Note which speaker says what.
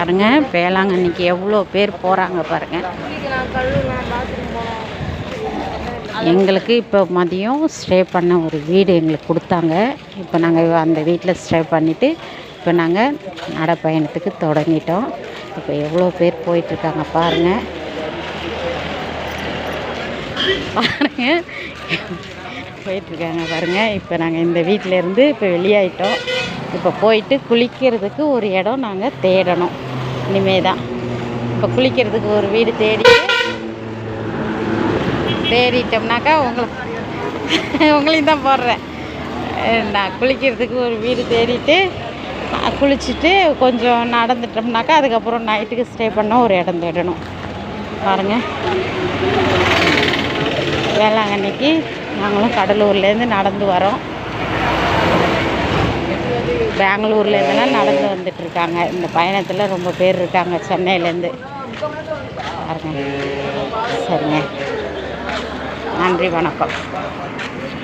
Speaker 1: பாருங்கள் வேளாங்கண்ணிக்கு எவ்வளோ பேர் போகிறாங்க பாருங்கள். எங்களுக்கு இப்போ மதியம் ஸ்டே பண்ண ஒரு வீடு எங்களுக்கு கொடுத்தாங்க. இப்போ நாங்கள் அந்த வீட்டில் ஸ்டே பண்ணிவிட்டு இப்போ நாங்கள் நடைப்பயணத்துக்கு தொடங்கிட்டோம். இப்போ எவ்வளோ பேர் போயிட்டுருக்காங்க பாருங்கள். போயிட்டுருக்காங்க பாருங்கள். இப்போ நாங்கள் இந்த வீட்டிலேருந்து இப்போ வெளியாயிட்டோம். இப்போ போயிட்டு குளிக்கிறதுக்கு ஒரு இடம் நாங்கள் தேடணும். இனிமே தான் இப்போ குளிக்கிறதுக்கு ஒரு வீடு தேடிட்டோம்னாக்கா உங்களையும் தான் போடுறேன். நான் குளிக்கிறதுக்கு ஒரு வீடு தேடிட்டு குளிச்சுட்டு கொஞ்சம் நடந்துட்டோம்னாக்கா அதுக்கப்புறம் நைட்டுக்கு ஸ்டே பண்ண ஒரு இடம் தேடணும். பாருங்கள் வேளாங்கண்ணிக்கு நாங்களும் கடலூர்லேருந்து நடந்து வரோம். பெங்களூர்லேருந்துலாம் நடந்து வந்துட்டுருக்காங்க. இந்த பயணத்தில் ரொம்ப பேர் இருக்காங்க சென்னையிலேருந்து. பாருங்க. சரிங்க, நன்றி, வணக்கம்.